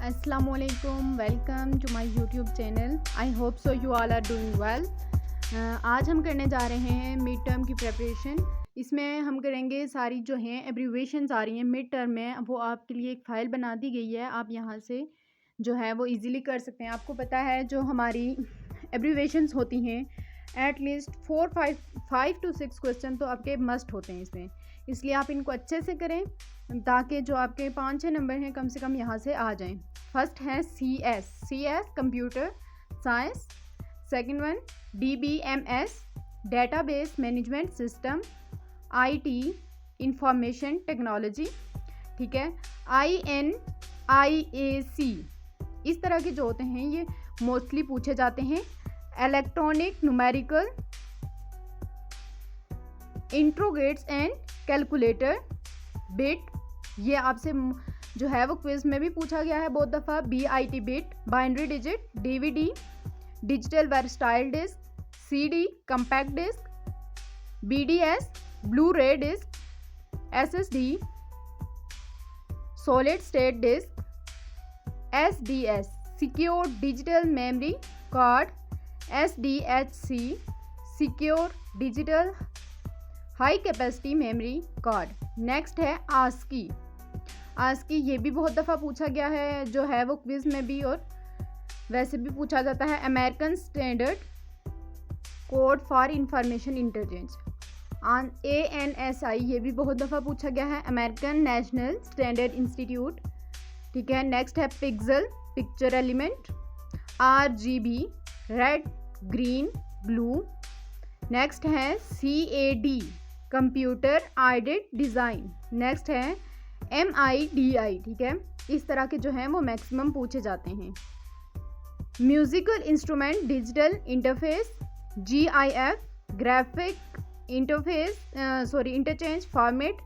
Assalamualaikum, welcome to my YouTube channel. I hope so you all are doing well. आज हम करने जा रहे हैं मिड टर्म की प्रेपरेशन। इसमें हम करेंगे सारी जो हैं एब्रीवेशंस आ रही हैं मिड टर्म में, वो आपके लिए एक फ़ाइल बना दी गई है। आप यहाँ से जो है वो इजीली कर सकते हैं। आपको पता है जो हमारी एब्रीवेशंस होती हैं एटलीस्ट 5 to 6 क्वेश्चन तो आपके मस्ट होते हैं इसमें, इसलिए आप इनको अच्छे से करें ताकि जो आपके 5-6 नंबर हैं कम से कम यहाँ से आ जाएं। फर्स्ट है CS computer science, second one DBMS database management system, IT information technology, ठीक है। INIAC इस तरह के जो होते हैं ये मोस्टली पूछे जाते हैं। Electronic numerical, integrates and calculator, bit, ये आपसे जो है वो क्विज में भी पूछा गया है बहुत दफ़ा। BIT bit, binary digit, DVD digital versatile disc, CD compact disc, BDS blu ray disc, SSD solid state disk, SDS secure digital memory card, SDHC secure digital high capacity memory card. Next है ASCII ये भी बहुत दफ़ा पूछा गया है, जो है वो क्विज़ में भी और वैसे भी पूछा जाता है। American standard code for information interchange. ANSI ये भी बहुत दफ़ा पूछा गया है, अमेरिकन नेशनल स्टैंडर्ड इंस्टीट्यूट, ठीक है। नेक्स्ट है pixel picture element, RGB red green blue. Next है CAD computer aided design. Next है MIDI, ठीक है। इस तरह के जो हैं वो मैक्सिमम पूछे जाते हैं। Musical instrument digital interface, GIF graphic interchange format,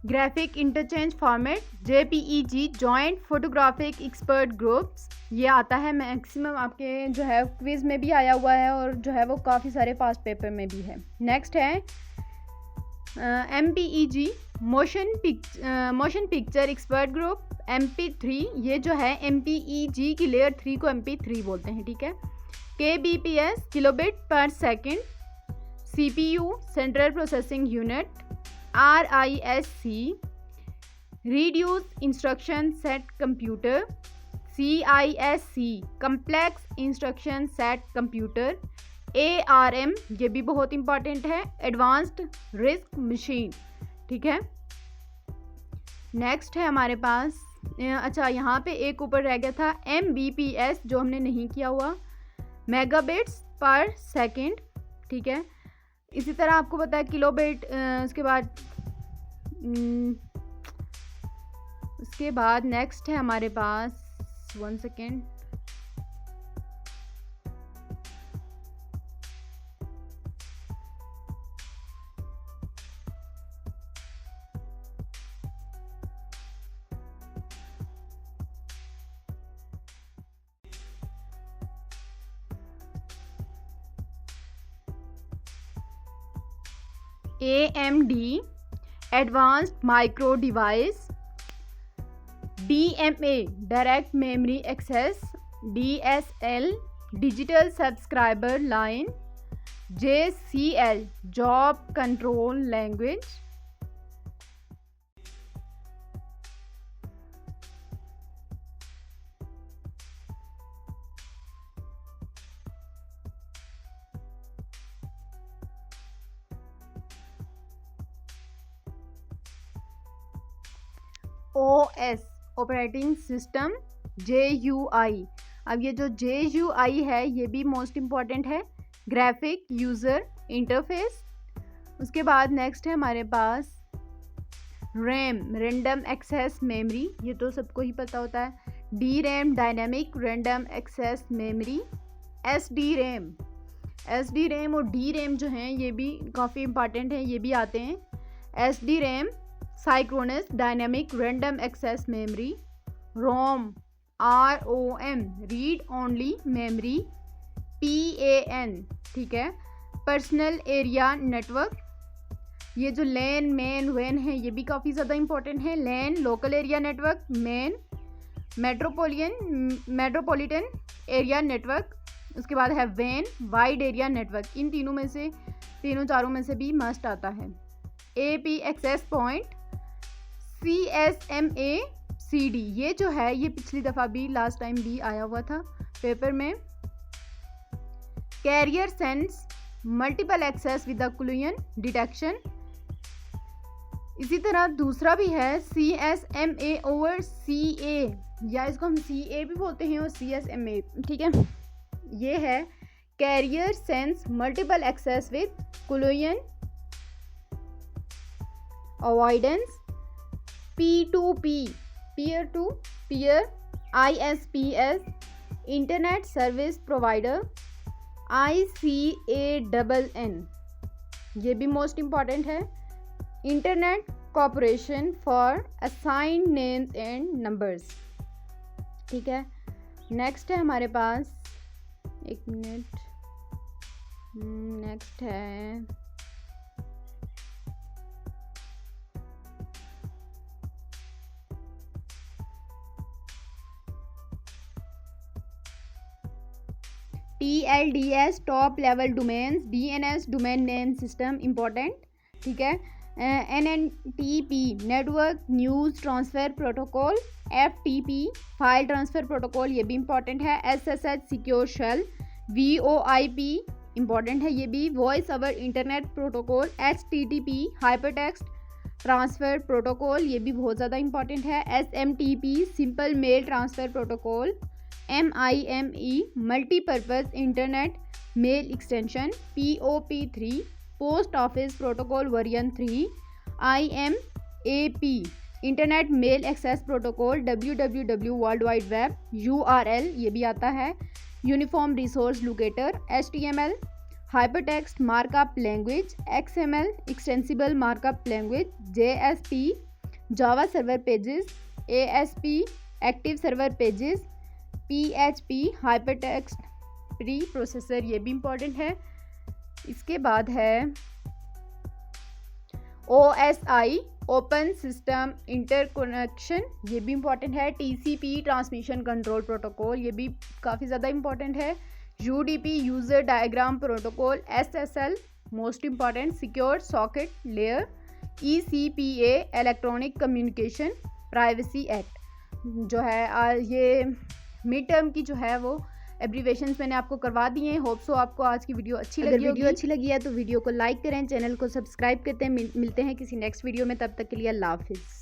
graphic interchange format, JPEG joint photographic expert groups, ये आता है मैक्सिमम आपके जो है क्विज़ में भी आया हुआ है और जो है वो काफ़ी सारे पास पेपर में भी है। नेक्स्ट है MPEG motion picture expert group, MP3 ये जो है MPEG की लेयर 3 को MP3 बोलते हैं, ठीक है। KBPS किलोबिट पर second, CPU central processing unit, RISC reduce instruction set computer, CISC complex instruction set computer, ARM ये भी बहुत इंपॉर्टेंट है, एडवांस्ड रिस्क मशीन, ठीक है। नेक्स्ट है हमारे पास अच्छा यहाँ पे एक ऊपर रह गया था MBPS जो हमने नहीं किया हुआ, मेगाबिट्स पर सेकेंड, ठीक है। इसी तरह आपको पता है किलोबिट, उसके बाद नेक्स्ट है हमारे पास 1 second AMD advanced micro device, DMA direct memory access, DSL digital subscriber line, JCL job control language. OS operating system, GUI। अब ये जो GUI है ये भी मोस्ट इम्पॉर्टेंट है, ग्राफिक यूज़र इंटरफेस। उसके बाद नेक्स्ट है हमारे पास RAM रैंडम एक्सेस मेमोरी, ये तो सबको ही पता होता है। DRAM dynamic random access memory, SDRAM और DRAM जो हैं ये भी काफ़ी इंपॉर्टेंट हैं, ये भी आते हैं। SDRAM synchronous dynamic random access memory, ROM read only memory, PAN, ठीक है, पर्सनल एरिया नेटवर्क। ये जो लैन, मैन, वैन है ये भी काफ़ी ज़्यादा इंपॉर्टेंट है। LAN local area network, MAN metropolitan area network, उसके बाद है वैन वाइड एरिया नेटवर्क। इन तीनों चारों में से भी मस्ट आता है। AP access point, CSMA CD ये जो है ये पिछली दफ़ा भी लास्ट टाइम भी आया हुआ था पेपर में। Carrier sense multiple access with collision detection. इसी तरह दूसरा भी है CSMA ओवर CA, या इसको हम CA भी बोलते हैं और CSMA, ठीक है। ये है carrier sense multiple access with collision avoidance. P2P peer to peer, ISPS internet service provider, ICANN ये भी मोस्ट इम्पॉर्टेंट है। Internet corporation for assigned names and numbers, ठीक है। नेक्स्ट है हमारे पास, एक मिनट, नेक्स्ट है TLDS top level domains, DNS domain name system important, ठीक है। NNTP network news transfer protocol, FTP file transfer protocol ये भी इम्पॉर्टेंट है। SSH secure shell, VoIP important है ये भी। Voice over internet protocol, HTTP hypertext transfer protocol ये भी बहुत ज़्यादा इम्पॉर्टेंट है। SMTP simple mail transfer protocol, MIME multipurpose internet mail extension, POP3 post office protocol version 3, IMAP internet mail access protocol, WWW world wide web, URL ये भी आता है। Uniform resource locator, HTML hypertext markup language, XML extensible markup language, JSP Java server pages, ASP active server pages, PHP hypertext pre processor ये भी important है। इसके बाद है OSI ओपन सिस्टम इंटरकनेक्शन ये भी इम्पोर्टेंट है। TCP ट्रांसमिशन कंट्रोल प्रोटोकॉल ये भी काफ़ी ज़्यादा इम्पोर्टेंट है। UDP user diagram protocol, SSL most important secure socket layer, ECPA electronic communication privacy act जो है ये मिड टर्म की जो है वो एब्रीवेशंस मैंने आपको करवा दिए हैं। होप सो आपको आज की वीडियो अच्छी लगी। अगर वीडियो अच्छी लगी है तो वीडियो को लाइक करें, चैनल को सब्सक्राइब करते हैं। मिलते हैं किसी नेक्स्ट वीडियो में, तब तक के लिए अल्लाह हाफिज़।